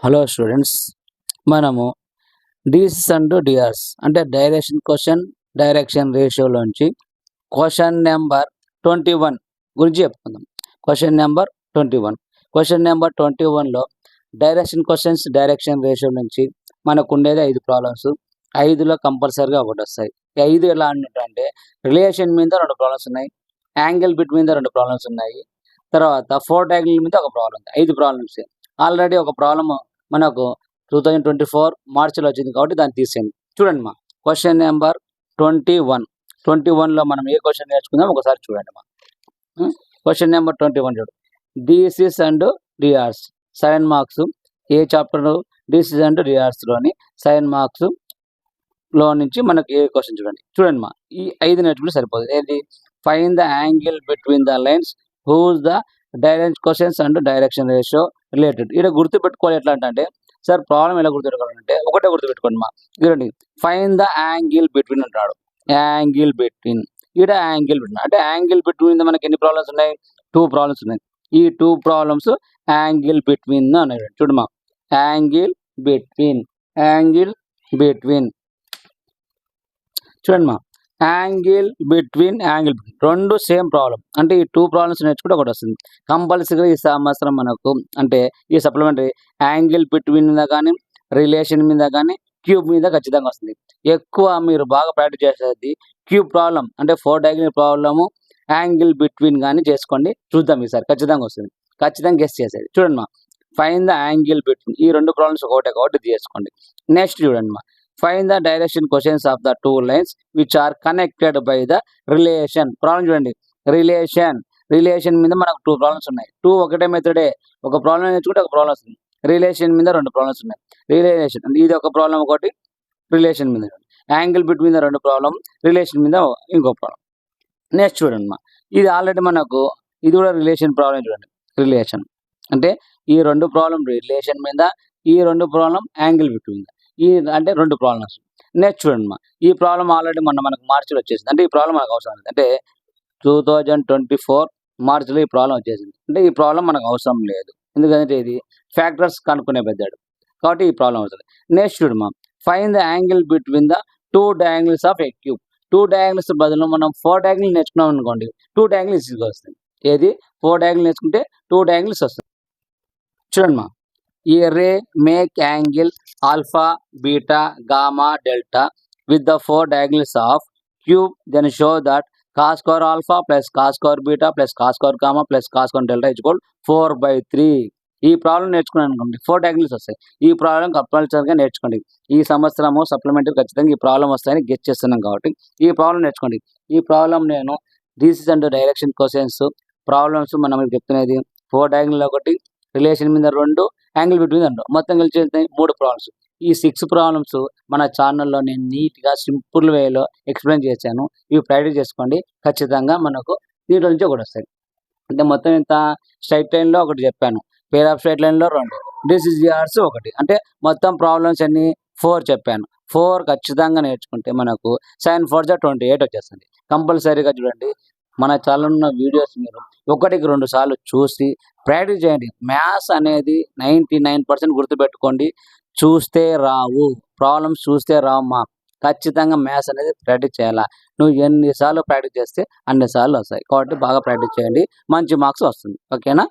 Hello students, మనము DCs and DRs అంటే direction question, direction రేషియోలోంచి క్వశ్చన్ నెంబర్ 21 గురించి చెప్పుకుందాం. క్వశ్చన్ నెంబర్ 21 క్వశ్చన్ నెంబర్ 21లో డైరెక్షన్ క్వశ్చన్స్, డైరెక్షన్ రేషియో నుంచి మనకు ఉండేది 5 ప్రాబ్లమ్స్. 5లో కంపల్సరీగా ఒకటి వస్తాయి. ఈ 5 ఎలా అంటే రిలేషన్ మీద 2 ప్రాబ్లమ్స్ ఉన్నాయి, యాంగిల్ బిట్వీన్ ద 2 ప్రాబ్లమ్స్ ఉన్నాయి, తర్వాత ఫోర్ డయాగ్నల్ మీద ఒక ప్రాబ్లం ఉంది. 5 ప్రాబ్లమ్స్. ఆల్రెడీ ఒక ప్రాబ్లమ్ మనకు 2024 మార్చిలో వచ్చింది కాబట్టి దాన్ని తీసేయండి. చూడండి మా క్వశ్చన్ నెంబర్ 21లో మనం ఏ క్వశ్చన్ నేర్చుకుందాం ఒకసారి చూడండి మా. క్వశ్చన్ నెంబర్ 21 చూడు. DCs and DRs 7 marks. ఏ చాప్టర్? డిసిస్ అండ్ డిఆర్స్లోని 7 మార్క్స్ లో నుంచి మనకి ఏ క్వశ్చన్ చూడండి మా. ఈ 5 నేర్చుకుంటే సరిపోతుంది. ఏది? Find the angle between the lines whose the direction questions and direction ratio related. ఇక్కడ గుర్తుపెట్టుకోవాలి. ఎట్లా అంటే సార్ ప్రాబ్లం ఎలా గుర్తుపెట్టుకోవాలంటే ఒకటే గుర్తుపెట్టుకోండి మా. చూడండి, ఫైండ్ ద యాంగిల్ బిట్వీన్ అంటాడు. యాంగిల్ బిట్వీన్, ఇక్కడ యాంగిల్ బిట్వీన్ అంటే యాంగిల్ బిట్వీన్ మనకి ఎన్ని ప్రాబ్లమ్స్ ఉన్నాయి? 2 ప్రాబ్లమ్స్ ఉన్నాయి. ఈ 2 ప్రాబ్లమ్స్ యాంగిల్ బిట్వీన్ అనేది చూడమా. యాంగిల్ బిట్వీన్ చూడండి మా. యాంగిల్ బిట్వీన్ రెండు సేమ్ ప్రాబ్లం. అంటే ఈ 2 ప్రాబ్లమ్స్ నేర్చుకుంటే ఒకటి వస్తుంది. కంపల్సరీగా ఈ సంవత్సరం మనకు అంటే ఈ సప్లిమెంటరీ యాంగిల్ బిట్వీన్ మీద కానీ, రిలేషన్ మీద కానీ, క్యూబ్ మీద ఖచ్చితంగా వస్తుంది. ఎక్కువ మీరు బాగా ప్రాక్టీస్ చేసేది క్యూబ్ ప్రాబ్లం అంటే 4 డయాగ్నల్ ప్రాబ్లము, యాంగిల్ బిట్వీన్ కానీ చేసుకోండి. చూద్దాం ఈసారి ఖచ్చితంగా వస్తుంది. ఖచ్చితంగా గెస్ చేసేది. చూడండి మా, ఫైండ్ ద యాంగిల్ బిట్వీన్ ఈ 2 ప్రాబ్లమ్స్ ఒకటి చేసుకోండి. నెక్స్ట్ చూడండి మా, find the direction questions of the 2 lines which are connected by the relation. Problem చూడండి. రిలేషన్ మీద మనకు 2 ప్రాబ్లమ్స్ ఉన్నాయి. 2 ఒకటే మెథడే. ఒక ప్రాబ్లం నేర్చుకుంటే ఒక ప్రాబ్లం వస్తుంది. రిలేషన్ మీద 2 ప్రాబ్లమ్స్ ఉన్నాయి. రిలేషన్ ఇది ఒక ప్రాబ్లం, ఒకటి రిలేషన్ మీద. Angle between the 2 problem, relation మీద ఇంకో ప్రాబ్లం. నెక్స్ట్ చూడండి మా, ఇది ఆల్రెడీ మనకు ఇది కూడా రిలేషన్ ప్రాబ్లం. చూడండి, రిలేషన్ అంటే ఈ 2 ప్రాబ్లం రిలేషన్ మీద, ఈ 2 ప్రాబ్లం యాంగిల్ బిట్వీన్. ఈ అంటే 2 ప్రాబ్లమ్స్. నెక్స్ట్ చూడండి మా, ఈ ప్రాబ్లం ఆల్రెడీ మనకు మార్చిలో వచ్చేసింది. అంటే ఈ ప్రాబ్లం మనకు అవసరం లేదు. అంటే 2024 మార్చిలో ఈ ప్రాబ్లం వచ్చేసింది. అంటే ఈ ప్రాబ్లం మనకు అవసరం లేదు. ఎందుకంటే ఇది ఫ్యాక్టర్స్ కనుక్కునే పెద్దాడు కాబట్టి ఈ ప్రాబ్లం అవుతుంది. నెక్స్ట్ చూడమా, find the angle between the 2 diagonals of a cube. 2 diagonals బదులు మనం 4 డయాగ్నల్ నేర్చుకున్నాం అనుకోండి, 2 డయాగ్నల్స్ వస్తుంది. ఏది? 4 డయాగ్నల్ నేర్చుకుంటే 2 డయాగ్నల్స్ వస్తుంది. చూడండి మా, a ray make angle alpha, beta, gamma, delta with the 4 diagonals of cube, then show that cos square alpha plus cos square beta plus cos square gamma plus cos square delta is equal 4/3. ఈ problem నేర్చుకున్నాను అనుకోండి, 4 diagonals వస్తాయి. ఈ problem కంపల్సరీగా నేర్చుకోండి. ఈ సంవత్సరము supplementary ఖచ్చితంగా ఈ ప్రాబ్లం వస్తాయని గెస్ చేస్తున్నాం కాబట్టి ఈ ప్రాబ్లం నేర్చుకోండి. ఈ ప్రాబ్లం నేను డిసిస్ అండ్ డైరెక్షన్ క్వశ్చన్స్ ప్రాబ్లమ్స్ మనం చెప్తున్నది 4 డయాగ్నల్ ఒకటి, రిలేషన్ మీద 2, యాంగిల్ బిట్వీన్ 2, మొత్తం కలిసి 3 ప్రాబ్లమ్స్. ఈ 6 ప్రాబ్లమ్స్ మన ఛానల్లో నేను నీట్గా సింపుల్ వేలో ఎక్స్ప్లెయిన్ చేశాను. ఇవి ప్రాక్టీస్ చేసుకోండి. ఖచ్చితంగా మనకు దీంట్లో నుంచి ఒకటి వస్తాయి. అంటే మొత్తం ఇంత స్ట్రైట్ లైన్లో ఒకటి చెప్పాను, పేర్ ఆఫ్ స్ట్రైట్ లైన్లో 2, డిసిజిఆర్స్ 1. అంటే మొత్తం ప్రాబ్లమ్స్ అన్ని 4 చెప్పాను. 4 ఖచ్చితంగా నేర్చుకుంటే మనకు sin 4 = 28 వచ్చేస్తుంది. కంపల్సరీగా చూడండి. మన ఛానల్ ఉన్న వీడియోస్ మీరు 1కి 2 సార్లు చూసి ప్రాక్టీస్ చేయండి. మ్యాథ్స్ అనేది 99% గుర్తుపెట్టుకోండి. చూస్తే రావు ప్రాబ్లమ్స్, చూస్తే రావు మా. ఖచ్చితంగా మ్యాథ్స్ అనేది ప్రాక్టీస్ చేయాలా. నువ్వు ఎన్నిసార్లు ప్రాక్టీస్ చేస్తే అన్నిసార్లు వస్తాయి. కాబట్టి బాగా ప్రాక్టీస్ చేయండి, మంచి మార్క్స్ వస్తుంది. ఓకేనా?